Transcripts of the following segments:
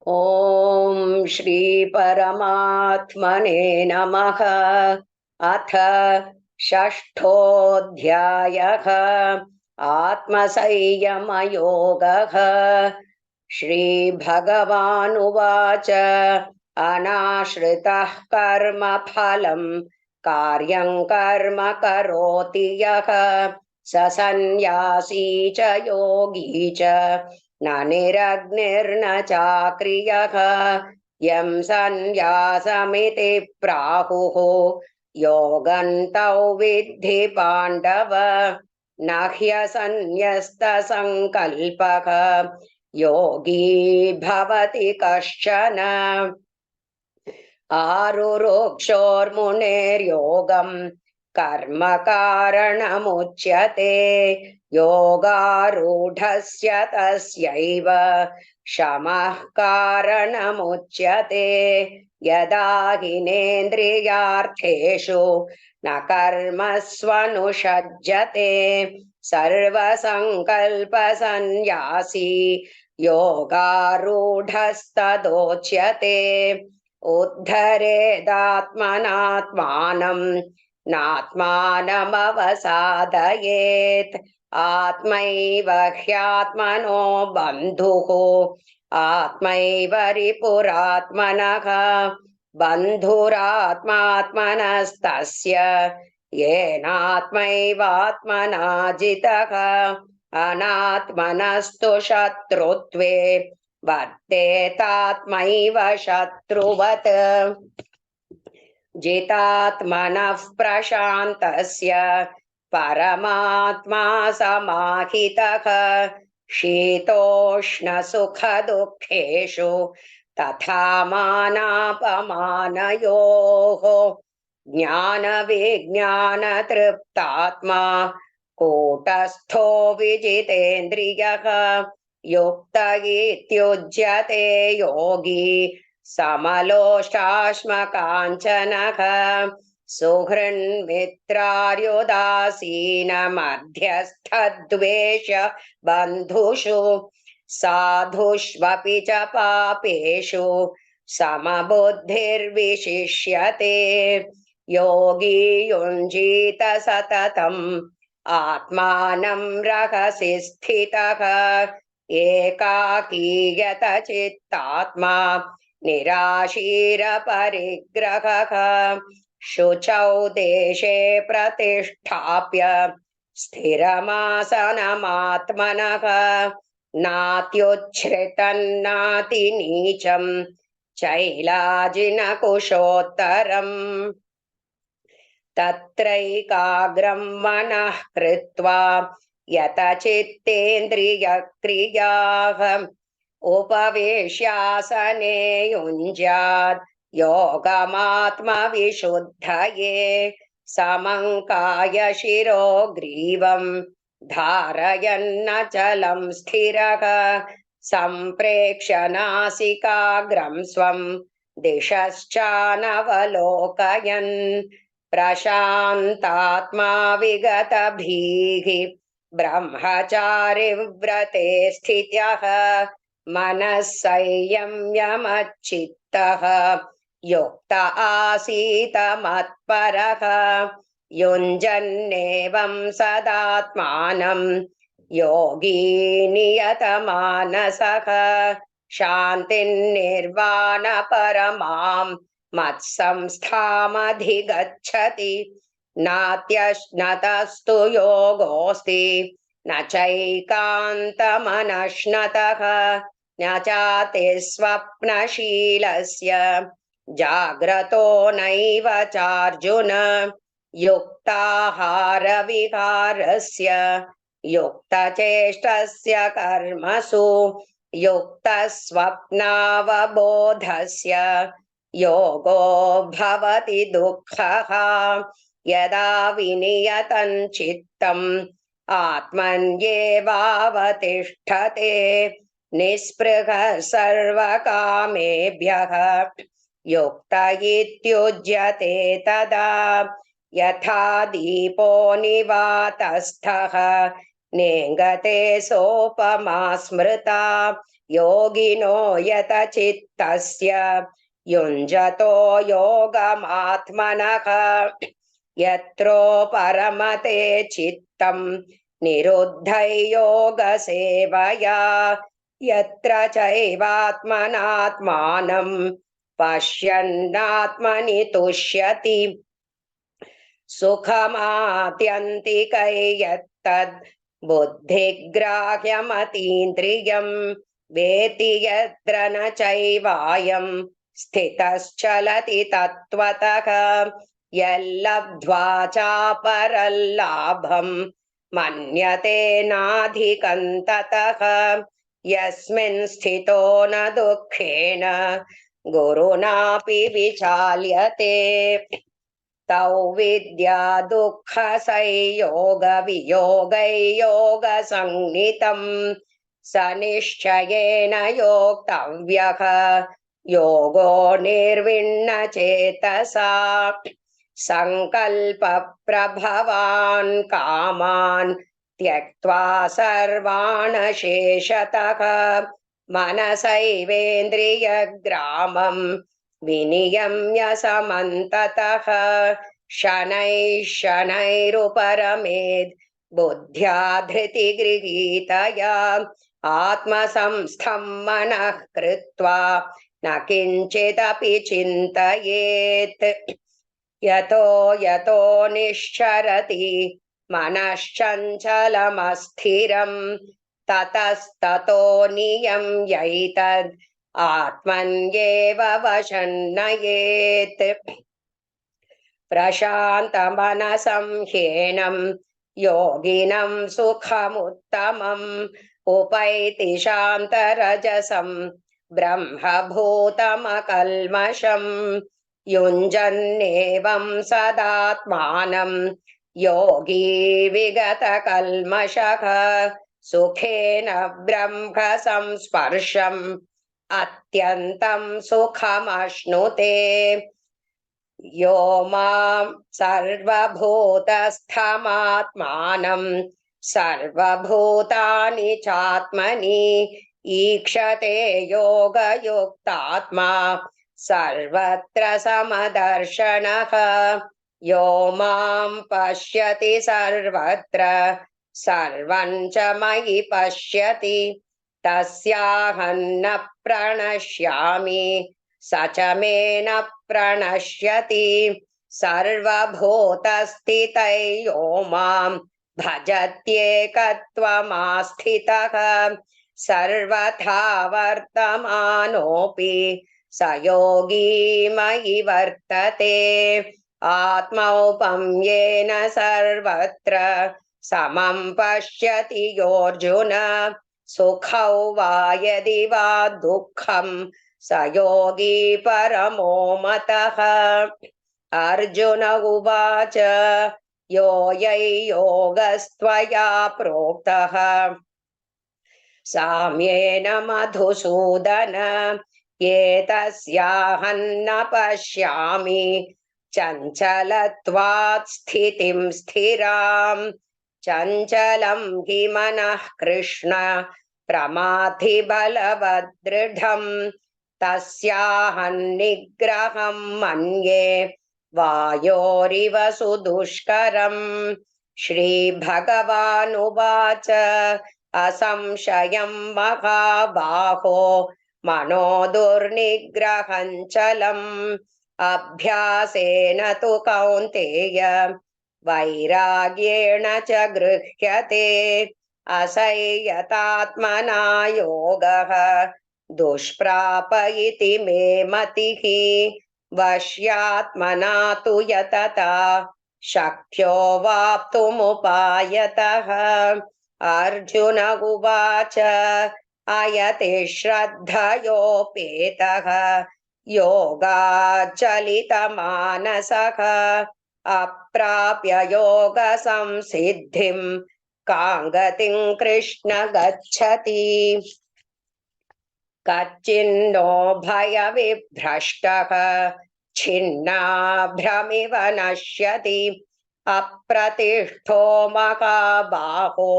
ॐ श्री परमात्मने नमः। अथ षष्ठोऽध्यायः। आत्मसंयमयोगः। श्रीभगवानुवाच अनाश्रितः कर्मफलं कार्यं कर्म करोति यः स सन्न्यासी च योगी च न निरग्निर्न चाक्रियः यं सन्न्यासमिति प्राहुः योगन्तौ विद्धि पाण्डव न ह्यसन्न्यस्तसङ्कल्पः योगी भवति कश्चन आरुरुक्षोर्मुनेर्योगम् कर्म कारणमुच्यते योगारूढस्य तस्यैव शमः कारणमुच्यते यदा हिनेन्द्रियार्थेषु न कर्मस्वनुषज्जते सर्वसङ्कल्पसन्न्यासी योगारूढस्तदोच्यते उद्धरेदात्मनात्मानं नात्मानमवसादयेत् आत्मैव ह्यात्मनो बन्धुः आत्मैव रिपुरात्मनः बन्धुरात्मात्मनस्तस्य येनात्मैवात्मना जितः अनात्मनस्तु शत्रुत्वे वर्तेतात्मैव शत्रुवत् जितात्मनः प्रशान्तस्य परमात्मा समाहितः शीतोष्णसुखदुःखेषु तथा मानापमानयोः ज्ञानविज्ञानतृप्तात्मा कूटस्थो विजितेन्द्रियः युक्त इत्युच्यते योगी समलोष्टाश्मकाञ्चनः सुहृन्मित्रार्युदासीनमध्यस्थद्वेष बन्धुषु साधुष्वपि च पापेषु समबुद्धिर्विशिष्यते योगी युञ्जीत सततम् आत्मानं रहसि स्थितः एकाकीयत चित्तात्मा निराशीरपरिग्रहः शुचौ देशे प्रतिष्ठाप्य स्थिरमासनमात्मनः नात्युच्छ्रितन्नातिनीचं चैलाजिनकुशोत्तरम् तत्रैकाग्रं मनः कृत्वा यतचित्तेन्द्रियक्रियाः उपवेश्यासने युञ्ज्यात् योगमात्मविशुद्धये समङ्काय शिरो ग्रीवं धारयन्नचलं स्थिरः सम्प्रेक्ष्य नासिकाग्रं स्वं दिशश्चानवलोकयन् प्रशान्तात्मा विगतभीः ब्रह्मचारिव्रते स्थितः मनः संयम्यमच्चित्तः युक्त आसीत मत्परः युञ्जन्नेवं सदात्मानं योगी नियतमानसः शान्तिर्निर्वाणपरमां मत्संस्थामधिगच्छति नात्यश्नतस्तु योगोऽस्ति न चैकान्तमनश्नतः न चाति स्वप्नशीलस्य जाग्रतो नैव चार्जुन युक्ताहारविहारस्य युक्तचेष्टस्य कर्मसु युक्तस्वप्नावबोधस्य योगो भवति दुःखः यदा विनियतं चित्तम् आत्मन्येवावतिष्ठते निःस्पृहः सर्वकामेभ्यः युक्त इत्युज्यते तदा यथा दीपो निवातस्थः नेङ्गते सोपमा स्मृता योगिनो यतचित्तस्य युञ्जतो योगमात्मनः यत्रो परमते चित्तं निरुद्धै योगसेवया यत्र चैवात्मनात्मानं पश्यन्नात्मनि तुष्यति सुखमात्यन्तिकै यत्तद् बुद्धिग्राह्यमतीन्द्रियं वेति यत्र न चैवायं स्थितश्चलति तत्त्वतः यल्लब्ध्वा चापरल्लाभं मन्यते नाधिकं ततः यस्मिन् स्थितो न दुःखेन गुरुणापि विचाल्यते तौ विद्या दुःखसंयोगवियोगैयोगसंज्ञितं स निश्चयेन योक्तव्यः योगो निर्विण्णचेतसा सङ्कल्पप्रभवान् कामान् त्यक्त्वा सर्वान् शेषतः मनसैवेन्द्रियग्रामं विनियम्य समन्ततः शनैः शनैरुपरमेद् बुद्ध्या धृतिगृहीतया आत्मसंस्थं मनः कृत्वा न किञ्चिदपि चिन्तयेत् यतो यतो निश्चरति मनश्चञ्चलमस्थिरं ततस्ततो नियम्यैतद् आत्मन्येव वशन्नयेत् प्रशान्तमनसं ह्येनं योगिनं सुखमुत्तमम् उपैति शान्तरजसं ब्रह्मभूतमकल्मषं युञ्जन्नेवं सदात्मानं योगी विगतकल्मषः सुखेन ब्रह्म संस्पर्शम् अत्यन्तं सुखमश्नुते यो मां सर्वभूतस्थमात्मानं सर्वभूतानि चात्मनि ईक्षते योगयुक्तात्मा सर्वत्र समदर्शनः यो मां पश्यति सर्वत्र सर्वं च मयि पश्यति तस्याहं न प्रणश्यामि स च मे न प्रणश्यति सर्वभूतस्थितै यो मां भजत्येकत्वमास्थितः सर्वथा वर्तमानोऽपि स योगी मयि वर्तते आत्मौपम्येन सर्वत्र समं पश्यति योऽर्जुन सुखौ वा यदि वा दुःखं स योगी परमो मतः अर्जुन उवाच योगस्त्वया प्रोक्तः साम्येन मधुसूदन एतस्याहं न पश्यामि चञ्चलत्वात् स्थितिं स्थिरां चञ्चलं हि मनः कृष्ण प्रमाथि बलवदृढं तस्याहं निग्रहं मन्ये वायोरिव सुदुष्करं श्रीभगवानुवाच असंशयं महाबाहो मनो दुर्निग्रहं चलम् अभ्यासेन तु कौन्तेय वैराग्येण च गृह्यते असंयतात्मना योगः दुष्प्राप इति मे मतिः वश्यात्मना तु यतता शक्यो वाप्तुमुपायतः अर्जुन उवाच अयति श्रद्धयोपेतः योगाचलितमानसः अप्राप्य योगसंसिद्धिं कां गतिं कृष्ण गच्छति कच्चिन्नो भयविभ्रष्टः छिन्नाभ्रमिव नश्यति अप्रतिष्ठो महाबाहो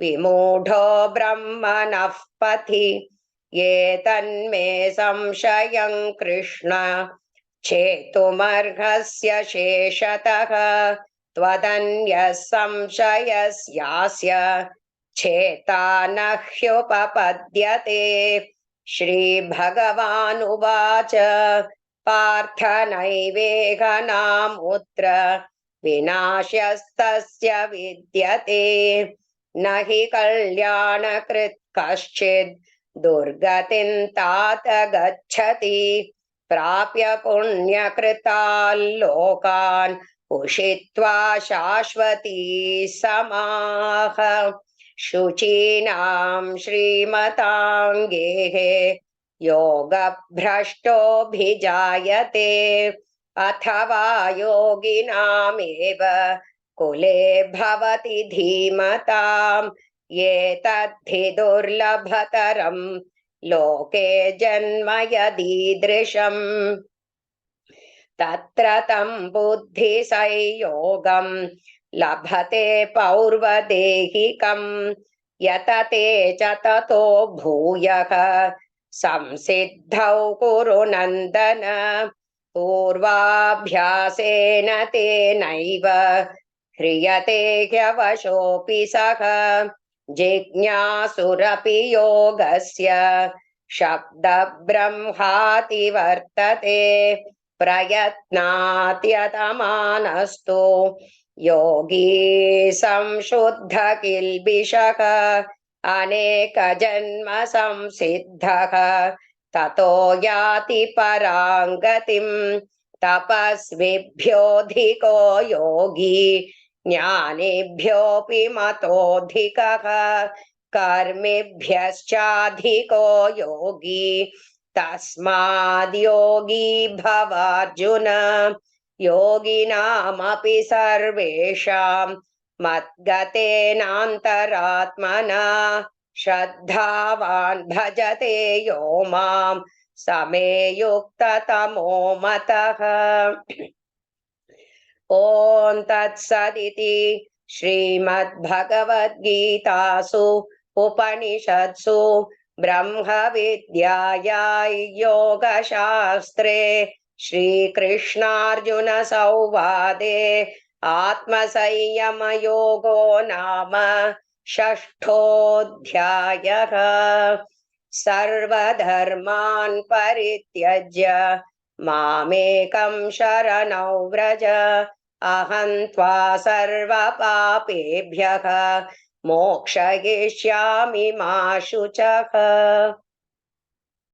विमूढो ब्रह्मणः पथि एतन्मे संशयं कृष्ण छेतुमर्हस्य शेषतः त्वदन्यः संशयस्यास्य छेता न ह्युपपद्यते श्रीभगवानुवाच पार्थ नैवेह नामुत्र विनाश्यस्तस्य विद्यते न हि कल्याणकृत् कश्चित् दुर्गतिं तात गच्छति प्राप्य पुण्यकृताल्लोकान् उषित्वा शाश्वती समाः शुचीनां श्रीमताङ्गेः योगभ्रष्टोऽभिजायते अथवा योगिनामेव कुले भवति धीमताम् एतद्धि दुर्लभतरं लोके जन्म यदीदृशम् तत्र तं बुद्धिसंयोगं लभते पौर्वदेहिकं यतते च ततो भूयः संसिद्धौ कुरु नन्दन पूर्वाभ्यासेन तेनैव ह्रियते ह्यवशोऽपि सः जिज्ञासुरपि योगस्य शब्दब्रह्माति वर्तते प्रयत्नात्यतमानस्तु योगी संशुद्ध किल्बिषः अनेकजन्म संसिद्धः ततो याति परां गतिं तपस्विभ्योऽधिको योगी ज्ञानिभ्योऽपि मतोऽधिकः कर्मिभ्यश्चाधिको योगी तस्माद्योगी भवार्जुन योगिनामपि सर्वेषां मद्गतेनान्तरात्मना श्रद्धावान् भजते यो मां समे युक्ततमो मतः ॐ तत्सदिति श्रीमद्भगवद्गीतासु उपनिषत्सु ब्रह्मविद्यायां योगशास्त्रे श्रीकृष्णार्जुनसंवादे आत्मसंयमयोगो नाम षष्ठोऽध्यायः सर्वधर्मान् परित्यज्य मामेकं शरणौ व्रज अहं त्वा सर्वपापेभ्यः मोक्षयिष्यामि मा शुचः।